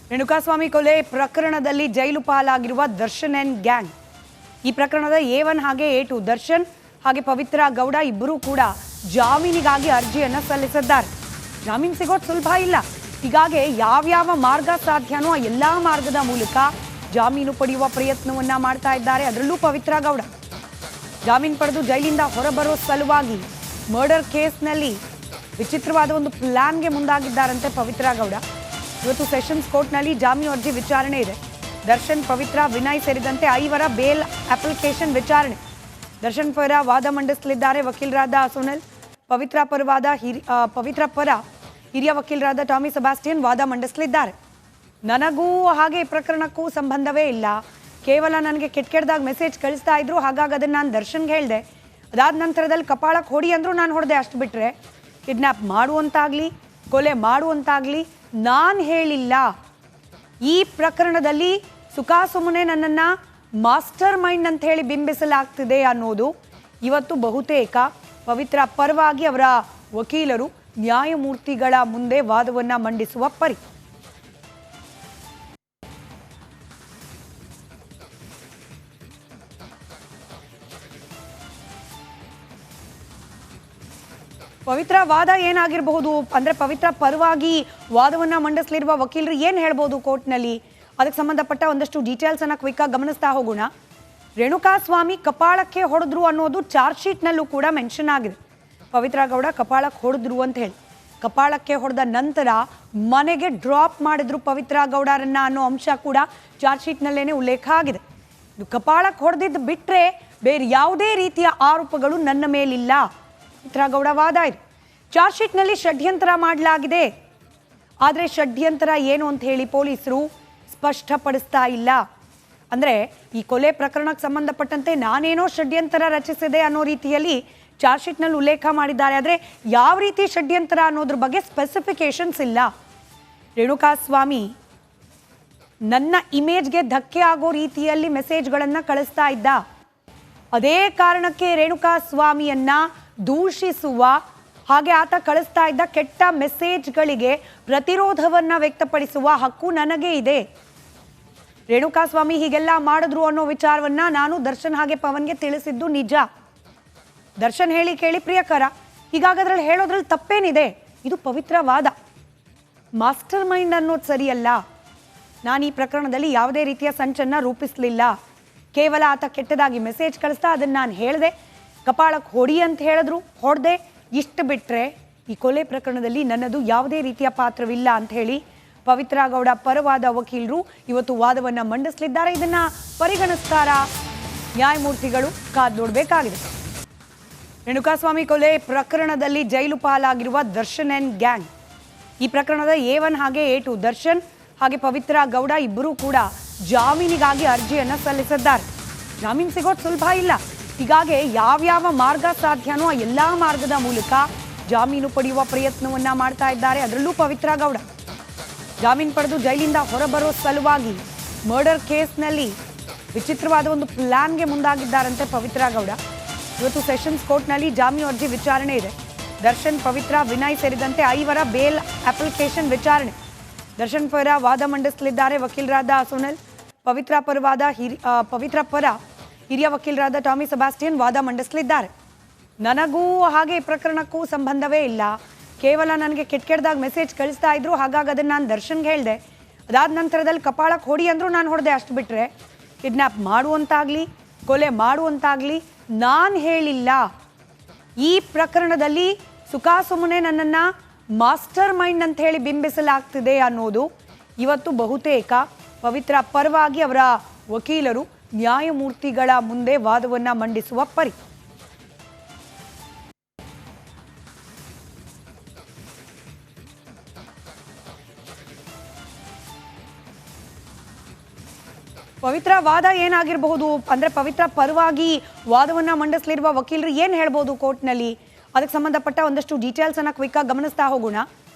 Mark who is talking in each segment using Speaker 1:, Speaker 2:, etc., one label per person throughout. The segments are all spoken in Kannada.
Speaker 1: ರೇಣುಕಾಸ್ವಾಮಿ ಕೊಲೆ ಪ್ರಕರಣದಲ್ಲಿ ಜೈಲು ಪಾಲಾಗಿರುವ ದರ್ಶನ್ ಅಂಡ್ ಗ್ಯಾಂಗ್. ಈ ಪ್ರಕರಣದ A1 ಹಾಗೆ A2 ದರ್ಶನ್ ಹಾಗೆ ಪವಿತ್ರ ಗೌಡ ಇಬ್ಬರೂ ಕೂಡ ಜಾಮೀನಿಗಾಗಿ ಅರ್ಜಿಯನ್ನು ಸಲ್ಲಿಸಿದ್ದಾರೆ. ಜಾಮೀನು ಸಿಗೋದು ಸುಲಭ ಇಲ್ಲ. ಹೀಗಾಗಿ ಯಾವ್ಯಾವ ಮಾರ್ಗ ಸಾಧ್ಯನೋ ಆ ಎಲ್ಲ ಮಾರ್ಗದ ಮೂಲಕ ಜಾಮೀನು ಪಡೆಯುವ ಪ್ರಯತ್ನವನ್ನ ಮಾಡ್ತಾ ಇದ್ದಾರೆ. ಅದರಲ್ಲೂ ಪವಿತ್ರ ಗೌಡ ಜಾಮೀನು ಪಡೆದು ಜೈಲಿಂದ ಹೊರಬರೋ ಸಲುವಾಗಿ ಮರ್ಡರ್ ಕೇಸ್ನಲ್ಲಿ ವಿಚಿತ್ರವಾದ ಒಂದು ಪ್ಲಾನ್ಗೆ ಮುಂದಾಗಿದ್ದಾರಂತೆ ಪವಿತ್ರ ಗೌಡ. ಇವತ್ತು ಸೆಷನ್ಸ್ ಕೋರ್ಟ್ನಲ್ಲಿ ಜಾಮೀನು ಅರ್ಜಿ ವಿಚಾರಣೆ ಇದೆ. ದರ್ಶನ್, ಪವಿತ್ರ, ವಿನಯ್ ಸೇರಿದಂತೆ 5 ಬೇಲ್ ಅಪ್ಲಿಕೇಶನ್ ವಿಚಾರಣೆ. ದರ್ಶನ್ ಪರ ವಾದ ಮಂಡಿಸಲಿದ್ದಾರೆ ವಕೀಲರಾದ ಸುನಿಲ್. ಪವಿತ್ರ ಪರ ಹಿರಿಯ ವಕೀಲರಾದ ಟಾಮಿ ಸೆಬಾಸ್ಟಿಯನ್ ವಾದ ಮಂಡಿಸಲಿದ್ದಾರೆ. ನನಗೂ ಹಾಗೆ ಈ ಪ್ರಕರಣಕ್ಕೂ ಸಂಬಂಧವೇ ಇಲ್ಲ, ಕೇವಲ ನನಗೆ ಕೆಟ್ಟದಾಗ ಮೆಸೇಜ್ ಕಳಿಸ್ತಾ ಇದ್ರು, ಹಾಗಾಗಿ ಅದನ್ನು ನಾನು ದರ್ಶನ್ಗೆ ಹೇಳಿದೆ. ಅದಾದ ನಂತರದಲ್ಲಿ ಕಪಾಳಕ್ಕೆ ಹೊಡಿ ಅಂದರೂ ನಾನು ಹೊಡೆದೆ, ಅಷ್ಟು ಬಿಟ್ಟರೆ ಕಿಡ್ನ್ಯಾಪ್ ಮಾಡುವಂತಾಗಲಿ ಕೊಲೆ ಮಾಡುವಂತಾಗಲಿ ನಾನು ಹೇಳಿಲ್ಲ. ಈ ಪ್ರಕರಣದಲ್ಲಿ ಸುಖಾಸುಮ್ಮನೆ ನನ್ನನ್ನು ಮಾಸ್ಟರ್ ಮೈಂಡ್ ಅಂತ ಹೇಳಿ ಬಿಂಬಿಸಲಾಗ್ತಿದೆ ಅನ್ನೋದು ಇವತ್ತು ಬಹುತೇಕ ಪವಿತ್ರ ಪರವಾಗಿ ಅವರ ವಕೀಲರು ನ್ಯಾಯಮೂರ್ತಿಗಳ ಮುಂದೆ ವಾದವನ್ನು ಮಂಡಿಸುವ ಪರಿ. ಪವಿತ್ರ ವಾದ ಏನಾಗಿರಬಹುದು ಅಂದ್ರೆ, ಪವಿತ್ರ ಪರವಾಗಿ ವಾದವನ್ನ ಮಂಡಿಸಲಿರುವ ವಕೀಲರು ಏನ್ ಹೇಳ್ಬೋದು ಕೋರ್ಟ್ನಲ್ಲಿ, ಅದಕ್ಕೆ ಸಂಬಂಧಪಟ್ಟ ಒಂದಷ್ಟು ಡೀಟೇಲ್ಸ್ ಅನ್ನ ಕ್ವಿಕ್ ಆಗಿ ಗಮನಿಸ್ತಾ ಹೋಗೋಣ. ರೇಣುಕಾಸ್ವಾಮಿ ಕಪಾಳಕ್ಕೆ ಹೊಡೆದ್ರು ಅನ್ನೋದು ಚಾರ್ಜ್ ಶೀಟ್ನಲ್ಲೂ ಕೂಡ ಮೆನ್ಷನ್ ಆಗಿದೆ. ಪವಿತ್ರ ಗೌಡ ಕಪಾಳಕ್ಕೆ ಹೊಡೆದ್ರು ಅಂತ ಹೇಳಿ, ಕಪಾಳಕ್ಕೆ ಹೊಡೆದ ನಂತರ ಮನೆಗೆ ಡ್ರಾಪ್ ಮಾಡಿದ್ರು ಪವಿತ್ರ ಗೌಡರನ್ನ ಅನ್ನೋ ಅಂಶ ಕೂಡ ಚಾರ್ಜ್ ಶೀಟ್ನಲ್ಲೇನೆ ಉಲ್ಲೇಖ ಆಗಿದೆ. ಇದು ಕಪಾಳಕ್ಕೆ ಹೊಡೆದಿದ್ದು ಬಿಟ್ರೆ ಬೇರೆ ಯಾವುದೇ ರೀತಿಯ ಆರೋಪಗಳು ನನ್ನ ಮೇಲಿಲ್ಲ. ಪವಿತ್ರ ಗೌಡ ವಾದ ಇದು. ಚಾರ್ಜ್ ಶೀಟ್ನಲ್ಲಿ ಷಡ್ಯಂತರ ಮಾಡಲಾಗಿದೆ, ಆದರೆ ಷಡ್ಯಂತರ ಏನು ಅಂತ ಹೇಳಿ ಪೊಲೀಸರು ಸ್ಪಷ್ಟಪಡಿಸ್ತಾ ಇಲ್ಲ. ಅಂದರೆ ಈ ಕೊಲೆ ಪ್ರಕರಣಕ್ಕೆ ಸಂಬಂಧಪಟ್ಟಂತೆ ನಾನೇನೋ ಷಡ್ಯಂತರ ರಚಿಸಿದೆ ಅನ್ನೋ ರೀತಿಯಲ್ಲಿ ಚಾರ್ಜ್ ಶೀಟ್ನಲ್ಲಿ ಉಲ್ಲೇಖ ಮಾಡಿದ್ದಾರೆ. ಆದರೆ ಯಾವ ರೀತಿ ಷಡ್ಯಂತರ ಅನ್ನೋದ್ರ ಬಗ್ಗೆ ಸ್ಪೆಸಿಫಿಕೇಶನ್ಸ್ ಇಲ್ಲ. ರೇಣುಕಾಸ್ವಾಮಿ ನನ್ನ ಇಮೇಜ್ಗೆ ಧಕ್ಕೆ ಆಗೋ ರೀತಿಯಲ್ಲಿ ಮೆಸೇಜ್ಗಳನ್ನು ಕಳಿಸ್ತಾ ಇದ್ದ, ಅದೇ ಕಾರಣಕ್ಕೆ ರೇಣುಕಾಸ್ವಾಮಿಯನ್ನ ದೂಷಿಸುವ ಹಾಗೆ ಆತ ಕಳಿಸ್ತಾ ಇದ್ದ ಕೆಟ್ಟ ಮೆಸೇಜ್ಗಳಿಗೆ ಪ್ರತಿರೋಧವನ್ನ ವ್ಯಕ್ತಪಡಿಸುವ ಹಕ್ಕು ನನಗೆ ಇದೆ. ರೇಣುಕಾಸ್ವಾಮಿ ಹೀಗೆಲ್ಲ ಮಾಡಿದ್ರು ಅನ್ನೋ ವಿಚಾರವನ್ನ ನಾನು ದರ್ಶನ್ ಹಾಗೆ ಪವನ್ಗೆ ತಿಳಿಸಿದ್ದು ನಿಜ. ದರ್ಶನ್ ಹೇಳಿ ಕೇಳಿ ಪ್ರಿಯಕರ, ಹೀಗಾಗಿ ಅದ್ರಲ್ಲಿ ಹೇಳೋದ್ರಲ್ಲಿ ತಪ್ಪೇನಿದೆ? ಇದು ಪವಿತ್ರ ವಾದ. ಮಾಸ್ಟರ್ ಮೈಂಡ್ ಅನ್ನೋದು ಸರಿಯಲ್ಲ. ನಾನು ಈ ಪ್ರಕರಣದಲ್ಲಿ ಯಾವುದೇ ರೀತಿಯ ಸಂಚನ್ನ ರೂಪಿಸಲಿಲ್ಲ. ಕೇವಲ ಆತ ಕೆಟ್ಟದಾಗಿ ಮೆಸೇಜ್ ಕಳಿಸ್ತಾ ಅದನ್ನು ನಾನು ಹೇಳಿದೆ, ಕಪಾಳಕ್ಕೆ ಹೊಡಿ ಅಂತ ಹೇಳಿದ್ರು, ಹೊಡೆದೆ, ಇಷ್ಟು ಬಿಟ್ಟರೆ ಈ ಕೊಲೆ ಪ್ರಕರಣದಲ್ಲಿ ನನ್ನದು ಯಾವುದೇ ರೀತಿಯ ಪಾತ್ರವಿಲ್ಲ ಅಂತ ಹೇಳಿ ಪವಿತ್ರ ಗೌಡ ಪರವಾದ ವಕೀಲರು ಇವತ್ತು ವಾದವನ್ನು ಮಂಡಿಸಲಿದ್ದಾರೆ. ಇದನ್ನ ಪರಿಗಣಿಸ್ತಾರ ನ್ಯಾಯಮೂರ್ತಿಗಳು? ಕಾದು ನೋಡಬೇಕಾಗಿದೆ. ರೇಣುಕಾಸ್ವಾಮಿ ಕೊಲೆ ಪ್ರಕರಣದಲ್ಲಿ ಜೈಲು ಪಾಲಾಗಿರುವ ದರ್ಶನ್ ಅಂಡ್ ಗ್ಯಾಂಗ್. ಈ ಪ್ರಕರಣದ A1 ಹಾಗೆ A2 ದರ್ಶನ್ ಹಾಗೆ ಪವಿತ್ರ ಗೌಡ ಇಬ್ಬರೂ ಕೂಡ ಜಾಮೀನಿಗಾಗಿ ಅರ್ಜಿಯನ್ನು ಸಲ್ಲಿಸಿದ್ದಾರೆ. ಜಾಮೀನು ಸಿಗೋದು ಸುಲಭ ಇಲ್ಲ. ಹೀಗಾಗಿ ಯಾವ್ಯಾವ ಮಾರ್ಗ ಸಾಧ್ಯನೋ ಆ ಎಲ್ಲ ಮಾರ್ಗದ ಮೂಲಕ ಜಾಮೀನು ಪಡೆಯುವ ಪ್ರಯತ್ನವನ್ನ ಮಾಡ್ತಾ ಇದ್ದಾರೆ. ಅದರಲ್ಲೂ ಪವಿತ್ರ ಗೌಡ ಜಾಮೀನು ಪಡೆದು ಜೈಲಿಂದ ಹೊರಬರೋ ಸಲುವಾಗಿ ಮರ್ಡರ್ ಕೇಸ್ನಲ್ಲಿ ವಿಚಿತ್ರವಾದ ಒಂದು ಪ್ಲಾನ್ಗೆ ಮುಂದಾಗಿದ್ದಾರಂತೆ ಪವಿತ್ರ ಗೌಡ. ಇವತ್ತು ಸೆಷನ್ಸ್ ಕೋರ್ಟ್ನಲ್ಲಿ ಜಾಮೀನು ಅರ್ಜಿ ವಿಚಾರಣೆ ಇದೆ. ದರ್ಶನ್, ಪವಿತ್ರ, ವಿನಯ್ ಸೇರಿದಂತೆ 5 ಬೇಲ್ ಅಪ್ಲಿಕೇಶನ್ ವಿಚಾರಣೆ. ದರ್ಶನ್ ಪರ ವಾದ ಮಂಡಿಸಲಿದ್ದಾರೆ ವಕೀಲರಾದ ಸುನಿಲ್. ಪವಿತ್ರ ಪರ ಹಿರಿಯ ವಕೀಲರಾದ ಟಾಮಿ ಸೆಬಾಸ್ಟಿಯನ್ ವಾದ ಮಂಡಿಸಲಿದ್ದಾರೆ. ನನಗೂ ಹಾಗೆ ಈ ಪ್ರಕರಣಕ್ಕೂ ಸಂಬಂಧವೇ ಇಲ್ಲ, ಕೇವಲ ನನಗೆ ಕೆಟ್ಟದಾಗ ಮೆಸೇಜ್ ಕಳಿಸ್ತಾ ಇದ್ರು, ಹಾಗಾಗಿ ಅದನ್ನು ನಾನು ದರ್ಶನ್ಗೆ ಹೇಳಿದೆ. ಅದಾದ ನಂತರದಲ್ಲಿ ಕಪಾಳಕ್ಕೆ ಹೊಡಿ ಅಂದರೂ ನಾನು ಹೊಡೆದೆ, ಅಷ್ಟು ಬಿಟ್ಟರೆ ಕಿಡ್ನ್ಯಾಪ್ ಮಾಡುವಂತಾಗಲಿ ಕೊಲೆ ಮಾಡುವಂತಾಗಲಿ ನಾನು ಹೇಳಿಲ್ಲ. ಈ ಪ್ರಕರಣದಲ್ಲಿ ಸುಖಾಸುಮ್ಮನೆ ನನ್ನನ್ನು ಮಾಸ್ಟರ್ ಮೈಂಡ್ ಅಂತ ಹೇಳಿ ಬಿಂಬಿಸಲಾಗ್ತಿದೆ ಅನ್ನೋದು ಇವತ್ತು ಬಹುತೇಕ ಪವಿತ್ರ ಪರವಾಗಿ ಅವರ ವಕೀಲರು ನ್ಯಾಯಮೂರ್ತಿಗಳ ಮುಂದೆ ವಾದವನ್ನು ಮಂಡಿಸುವ ಪರಿ. ಪವಿತ್ರ ವಾದ ಏನಾಗಿರಬಹುದು ಅಂದ್ರೆ, ಪವಿತ್ರ ಪರವಾಗಿ ವಾದವನ್ನ ಮಂಡಿಸಲಿರುವ ವಕೀಲರು ಏನ್ ಹೇಳ್ಬೋದು ಕೋರ್ಟ್ನಲ್ಲಿ, ಅದಕ್ಕೆ ಸಂಬಂಧಪಟ್ಟ ಒಂದಷ್ಟು ಡೀಟೇಲ್ಸ್ ಅನ್ನ ಕ್ವಿಕ್ ಆಗಿ ಗಮನಿಸ್ತಾ ಹೋಗೋಣ.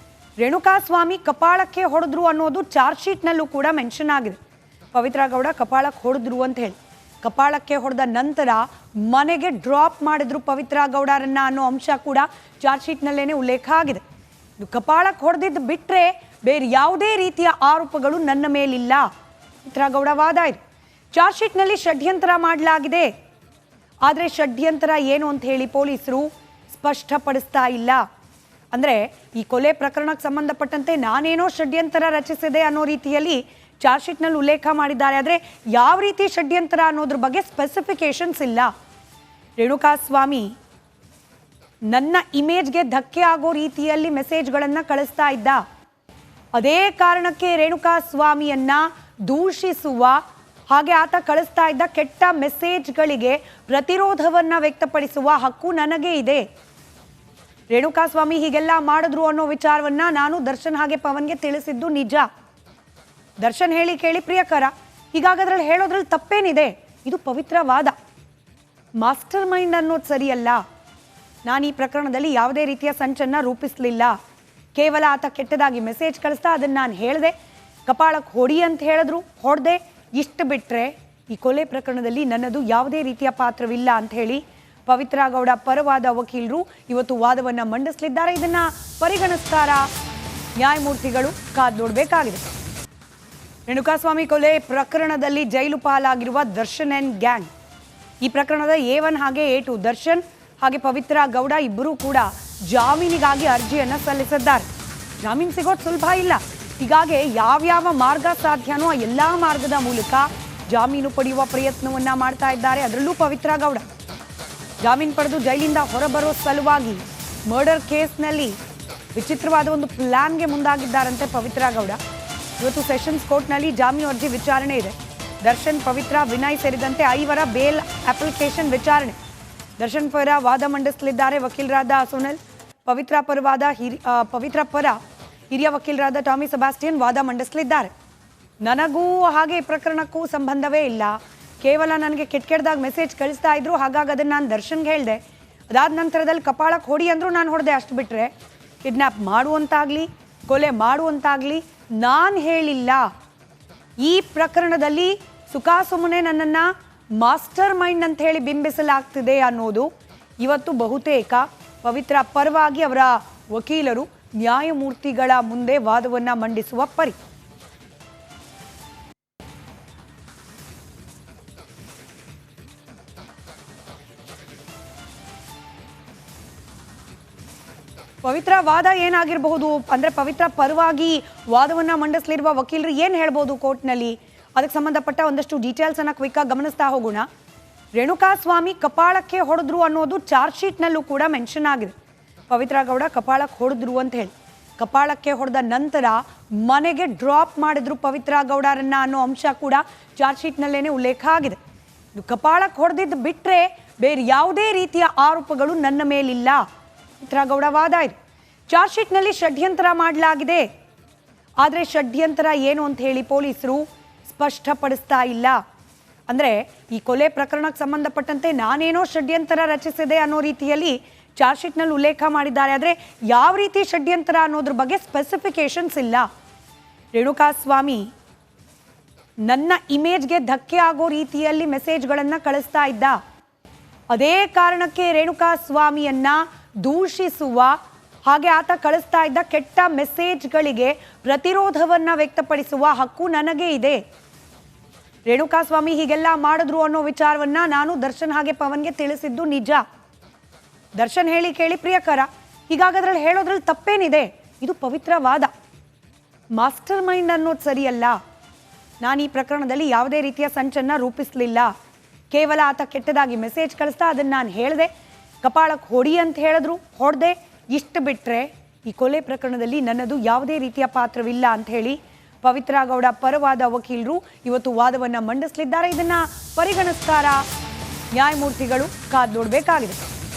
Speaker 1: ರೇಣುಕಾಸ್ವಾಮಿ ಕಪಾಳಕ್ಕೆ ಹೊಡೆದ್ರು ಅನ್ನೋದು ಚಾರ್ಜ್ ಶೀಟ್ನಲ್ಲೂ ಕೂಡ ಮೆನ್ಷನ್ ಆಗಿದೆ. ಪವಿತ್ರ ಗೌಡ ಕಪಾಳಕ್ಕೆ ಹೊಡೆದ್ರು ಅಂತ ಹೇಳಿ, ಕಪಾಳಕ್ಕೆ ಹೊಡೆದ ನಂತರ ಮನೆಗೆ ಡ್ರಾಪ್ ಮಾಡಿದ್ರು ಪವಿತ್ರ ಗೌಡರನ್ನ ಅನ್ನೋ ಅಂಶ ಕೂಡ ಚಾರ್ಜ್ ಶೀಟ್ನಲ್ಲೇನೆ ಉಲ್ಲೇಖ ಆಗಿದೆ. ಇದು ಕಪಾಳಕ್ಕೆ ಹೊಡೆದಿದ್ದು ಬಿಟ್ಟರೆ ಬೇರೆ ಯಾವುದೇ ರೀತಿಯ ಆರೋಪಗಳು ನನ್ನ ಮೇಲಿಲ್ಲ. ಪವಿತ್ರ ಗೌಡ ವಾದ ಇದು. ಚಾರ್ಜ್ ಶೀಟ್ನಲ್ಲಿ ಷಡ್ಯಂತ್ರ ಮಾಡಲಾಗಿದೆ, ಆದರೆ ಷಡ್ಯಂತ್ರ ಏನು ಅಂತ ಹೇಳಿ ಪೊಲೀಸರು ಸ್ಪಷ್ಟಪಡಿಸ್ತಾ ಇಲ್ಲ. ಅಂದರೆ ಈ ಕೊಲೆ ಪ್ರಕರಣಕ್ಕೆ ಸಂಬಂಧಪಟ್ಟಂತೆ ನಾನೇನೋ ಷಡ್ಯಂತ್ರ ರಚಿಸಿದೆ ಅನ್ನೋ ರೀತಿಯಲ್ಲಿ ಚಾರ್ಜ್ ಶೀಟ್ನಲ್ಲಿ ಉಲ್ಲೇಖ ಮಾಡಿದ್ದಾರೆ. ಆದರೆ ಯಾವ ರೀತಿ ಷಡ್ಯಂತ್ರ ಅನ್ನೋದ್ರ ಬಗ್ಗೆ ಸ್ಪೆಸಿಫಿಕೇಶನ್ಸ್ ಇಲ್ಲ. ರೇಣುಕಾಸ್ವಾಮಿ ನನ್ನ ಇಮೇಜ್ಗೆ ಧಕ್ಕೆ ಆಗೋ ರೀತಿಯಲ್ಲಿ ಮೆಸೇಜ್ಗಳನ್ನು ಕಳಿಸ್ತಾ ಇದ್ದ. ಅದೇ ಕಾರಣಕ್ಕೆ ರೇಣುಕಾಸ್ವಾಮಿಯನ್ನ ದೂಷಿಸುವ ಹಾಗೆ ಆತ ಕಳಿಸ್ತಾ ಇದ್ದ ಕೆಟ್ಟ ಮೆಸೇಜ್ಗಳಿಗೆ ಪ್ರತಿರೋಧವನ್ನ ವ್ಯಕ್ತಪಡಿಸುವ ಹಕ್ಕು ನನಗೆ ಇದೆ. ರೇಣುಕಾಸ್ವಾಮಿ ಹೀಗೆಲ್ಲ ಮಾಡಿದ್ರು ಅನ್ನೋ ವಿಚಾರವನ್ನ ನಾನು ದರ್ಶನ್ ಹಾಗೆ ಪವನ್ಗೆ ತಿಳಿಸಿದ್ದು ನಿಜ. ದರ್ಶನ್ ಹೇಳಿ ಕೇಳಿ ಪ್ರಿಯಕರ, ಹೀಗಾಗದ್ರಲ್ಲಿ ಹೇಳೋದ್ರಲ್ಲಿ ತಪ್ಪೇನಿದೆ? ಇದು ಪವಿತ್ರ ವಾದ. ಮಾಸ್ಟರ್ ಮೈಂಡ್ ಅನ್ನೋದು ಸರಿಯಲ್ಲ. ನಾನು ಈ ಪ್ರಕರಣದಲ್ಲಿ ಯಾವುದೇ ರೀತಿಯ ಸಂಚನ್ನ ರೂಪಿಸಲಿಲ್ಲ. ಕೇವಲ ಆತ ಕೆಟ್ಟದಾಗಿ ಮೆಸೇಜ್ ಕಳಿಸ್ತಾ ಅದನ್ನು ನಾನು ಹೇಳಿದೆ, ಕಪಾಳಕ್ಕೆ ಹೊಡಿ ಅಂತ ಹೇಳಿದ್ರು, ಹೊಡೆದೆ. ಇಷ್ಟು ಬಿಟ್ಟರೆ ಈ ಕೊಲೆ ಪ್ರಕರಣದಲ್ಲಿ ನನ್ನದು ಯಾವುದೇ ರೀತಿಯ ಪಾತ್ರವಿಲ್ಲ ಅಂತ ಹೇಳಿ ಪವಿತ್ರ ಗೌಡ ಪರವಾದ ವಕೀಲರು ಇವತ್ತು ವಾದವನ್ನು ಮಂಡಿಸಲಿದ್ದಾರೆ. ಇದನ್ನ ಪರಿಗಣಿಸ್ತಾರಾ ನ್ಯಾಯಮೂರ್ತಿಗಳು? ಕಾದು ನೋಡಬೇಕಾಗಿದೆ. ರೇಣುಕಾಸ್ವಾಮಿ ಕೊಲೆ ಪ್ರಕರಣದಲ್ಲಿ ಜೈಲು ಪಾಲಾಗಿರುವ ದರ್ಶನ್ ಅಂಡ್ ಗ್ಯಾಂಗ್. ಈ ಪ್ರಕರಣದ A1 ಹಾಗೆ A2 ದರ್ಶನ್ ಹಾಗೆ ಪವಿತ್ರ ಗೌಡ ಇಬ್ಬರೂ ಕೂಡ ಜಾಮೀನಿಗಾಗಿ ಅರ್ಜಿಯನ್ನು ಸಲ್ಲಿಸಿದ್ದಾರೆ. ಜಾಮೀನು ಸಿಗೋದು ಸುಲಭ ಇಲ್ಲ. ಹೀಗಾಗಿ ಯಾವ್ಯಾವ ಮಾರ್ಗ ಸಾಧ್ಯನೋ ಆ ಎಲ್ಲ ಮಾರ್ಗದ ಮೂಲಕ ಜಾಮೀನು ಪಡೆಯುವ ಪ್ರಯತ್ನವನ್ನ ಮಾಡ್ತಾ ಇದ್ದಾರೆ. ಅದರಲ್ಲೂ ಪವಿತ್ರ ಗೌಡ ಜಾಮೀನು ಪಡೆದು ಜೈಲಿಂದ ಹೊರಬರೋ ಸಲುವಾಗಿ ಮರ್ಡರ್ ಕೇಸ್ನಲ್ಲಿ ವಿಚಿತ್ರವಾದ ಒಂದು ಪ್ಲಾನ್ಗೆ ಮುಂದಾಗಿದ್ದಾರಂತೆ ಪವಿತ್ರ ಗೌಡ. ಇವತ್ತು ಸೆಷನ್ಸ್ ಕೋರ್ಟ್ನಲ್ಲಿ ಜಾಮೀನು ಅರ್ಜಿ ವಿಚಾರಣೆ ಇದೆ. ದರ್ಶನ್, ಪವಿತ್ರ, ವಿನಯ್ ಸೇರಿದಂತೆ 5 ಬೇಲ್ ಅಪ್ಲಿಕೇಶನ್ ವಿಚಾರಣೆ. ದರ್ಶನ್ ಪರ ವಾದ ಮಂಡಿಸಲಿದ್ದಾರೆ ವಕೀಲರಾದ ಸುನಿಲ್. ಪವಿತ್ರ ಪರ ಹಿರಿಯ ವಕೀಲರಾದ ಟಾಮಿ ಸೆಬಾಸ್ಟಿಯನ್ ವಾದ ಮಂಡಿಸಲಿದ್ದಾರೆ. ನನಗೂ ಹಾಗೆ ಈ ಪ್ರಕರಣಕ್ಕೂ ಸಂಬಂಧವೇ ಇಲ್ಲ. ಕೇವಲ ನನಗೆ ಕೆಟ್ಟದಾಗ ಮೆಸೇಜ್ ಕಳಿಸ್ತಾ ಇದ್ರು, ಹಾಗಾಗಿ ಅದನ್ನು ನಾನು ದರ್ಶನ್ಗೆ ಹೇಳಿದೆ. ಅದಾದ ನಂತರದಲ್ಲಿ ಕಪಾಳಕ್ಕೆ ಹೊಡಿ ಅಂದರೂ ನಾನು ಹೊಡೆದೆ. ಅಷ್ಟು ಬಿಟ್ಟರೆ ಕಿಡ್ನ್ಯಾಪ್ ಮಾಡುವಂತಾಗಲಿ ಕೊಲೆ ಮಾಡುವಂತಾಗಲಿ ನಾನು ಹೇಳಿಲ್ಲ. ಈ ಪ್ರಕರಣದಲ್ಲಿ ಸುಖಾಸುಮ್ಮನೆ ನನ್ನನ್ನು ಮಾಸ್ಟರ್ ಮೈಂಡ್ ಅಂತ ಹೇಳಿ ಬಿಂಬಿಸಲಾಗ್ತಿದೆ ಅನ್ನೋದು ಇವತ್ತು ಬಹುತೇಕ ಪವಿತ್ರ ಪರವಾಗಿ ಅವರ ವಕೀಲರು ನ್ಯಾಯಮೂರ್ತಿಗಳ ಮುಂದೆ ವಾದವನ್ನು ಮಂಡಿಸುವ ಪರಿ. ಪವಿತ್ರ ವಾದ ಏನಾಗಿರಬಹುದು ಅಂದ್ರೆ ಪವಿತ್ರ ಪರವಾಗಿ ವಾದವನ್ನ ಮಂಡಿಸಲಿರುವ ವಕೀಲರು ಏನು ಹೇಳ್ಬೋದು ಕೋರ್ಟ್ನಲ್ಲಿ? ಅದಕ್ಕೆ ಸಂಬಂಧಪಟ್ಟ ಒಂದಷ್ಟು ಡೀಟೇಲ್ಸ್ ಅನ್ನ ಕ್ವಿಕ್ ಆಗಿ ಗಮನಿಸ್ತಾ ಹೋಗೋಣ. ರೇಣುಕಾಸ್ವಾಮಿ ಕಪಾಳಕ್ಕೆ ಹೊಡೆದ್ರು ಅನ್ನೋದು ಚಾರ್ಜ್ ಶೀಟ್ನಲ್ಲೂ ಕೂಡ ಮೆನ್ಷನ್ ಆಗಿದೆ. ಪವಿತ್ರ ಗೌಡ ಕಪಾಳಕ್ಕೆ ಹೊಡೆದ್ರು ಅಂತ ಹೇಳಿ, ಕಪಾಳಕ್ಕೆ ಹೊಡೆದ ನಂತರ ಮನೆಗೆ ಡ್ರಾಪ್ ಮಾಡಿದ್ರು ಪವಿತ್ರ ಗೌಡರನ್ನ ಅನ್ನೋ ಅಂಶ ಕೂಡ ಚಾರ್ಜ್ ಶೀಟ್ನಲ್ಲೇನೆ ಉಲ್ಲೇಖ ಆಗಿದೆ. ಇದು ಕಪಾಳಕ್ಕೆ ಹೊಡೆದಿದ್ದು ಬಿಟ್ಟರೆ ಬೇರೆ ಯಾವುದೇ ರೀತಿಯ ಆರೋಪಗಳು ನನ್ನ ಮೇಲಿಲ್ಲ. ಪವಿತ್ರ ಗೌಡ ವಾದ ಇದು. ಚಾರ್ಜ್ ಶೀಟ್ನಲ್ಲಿ ಷಡ್ಯಂತ್ರ ಮಾಡಲಾಗಿದೆ, ಆದರೆ ಷಡ್ಯಂತ್ರ ಏನು ಅಂತ ಹೇಳಿ ಪೊಲೀಸರು ಸ್ಪಷ್ಟಪಡಿಸ್ತಾ ಇಲ್ಲ. ಅಂದರೆ ಈ ಕೊಲೆ ಪ್ರಕರಣಕ್ಕೆ ಸಂಬಂಧಪಟ್ಟಂತೆ ನಾನೇನೋ ಷಡ್ಯಂತ್ರ ರಚಿಸಿದೆ ಅನ್ನೋ ರೀತಿಯಲ್ಲಿ ಚಾರ್ಜ್ ಶೀಟ್ನಲ್ಲಿ ಉಲ್ಲೇಖ ಮಾಡಿದ್ದಾರೆ. ಆದರೆ ಯಾವ ರೀತಿ ಷಡ್ಯಂತ್ರ ಅನ್ನೋದ್ರ ಬಗ್ಗೆ ಸ್ಪೆಸಿಫಿಕೇಶನ್ಸ್ ಇಲ್ಲ. ರೇಣುಕಾಸ್ವಾಮಿ ನನ್ನ ಇಮೇಜ್ಗೆ ಧಕ್ಕೆ ಆಗೋ ರೀತಿಯಲ್ಲಿ ಮೆಸೇಜ್ಗಳನ್ನು ಕಳಿಸ್ತಾ ಇದ್ದ. ಅದೇ ಕಾರಣಕ್ಕೆ ರೇಣುಕಾಸ್ವಾಮಿಯನ್ನ ದೂಷಿಸುವ ಹಾಗೆ ಆತ ಕಳಿಸ್ತಾ ಇದ್ದ ಕೆಟ್ಟ ಮೆಸೇಜ್ಗಳಿಗೆ ಪ್ರತಿರೋಧವನ್ನ ವ್ಯಕ್ತಪಡಿಸುವ ಹಕ್ಕು ನನಗೆ ಇದೆ. ರೇಣುಕಾಸ್ವಾಮಿ ಹೀಗೆಲ್ಲ ಮಾಡಿದ್ರು ಅನ್ನೋ ವಿಚಾರವನ್ನ ನಾನು ದರ್ಶನ್ ಹಾಗೆ ಪವನ್ಗೆ ತಿಳಿಸಿದ್ದು ನಿಜ. ದರ್ಶನ್ ಹೇಳಿ ಕೇಳಿ ಪ್ರಿಯಕರ, ಹೀಗಾಗದ್ರಲ್ಲಿ ಹೇಳೋದ್ರಲ್ಲಿ ತಪ್ಪೇನಿದೆ? ಇದು ಪವಿತ್ರ ವಾದ. ಮಾಸ್ಟರ್ ಮೈಂಡ್ ಅನ್ನೋದು ಸರಿಯಲ್ಲ. ನಾನು ಈ ಪ್ರಕರಣದಲ್ಲಿ ಯಾವುದೇ ರೀತಿಯ ಸಂಚನ್ನ ರೂಪಿಸಲಿಲ್ಲ. ಕೇವಲ ಆತ ಕೆಟ್ಟದಾಗಿ ಮೆಸೇಜ್ ಕಳಿಸ್ತಾ ಅದನ್ನು ನಾನು ಹೇಳಿದೆ, ಕಪಾಳಕ್ಕೆ ಹೊಡಿ ಅಂತ ಹೇಳಿದ್ರು, ಹೊಡೆದೆ. ಇಷ್ಟು ಬಿಟ್ಟರೆ ಈ ಕೊಲೆ ಪ್ರಕರಣದಲ್ಲಿ ನನ್ನದು ಯಾವುದೇ ರೀತಿಯ ಪಾತ್ರವಿಲ್ಲ ಅಂತ ಹೇಳಿ ಪವಿತ್ರ ಗೌಡ ಪರವಾದ ವಕೀಲರು ಇವತ್ತು ವಾದವನ್ನು ಮಂಡಿಸಲಿದ್ದಾರೆ. ಇದನ್ನ ಪರಿಗಣಿಸ್ತಾರಾ ನ್ಯಾಯಮೂರ್ತಿಗಳು? ಕಾದು ನೋಡಬೇಕಾಗಿದೆ.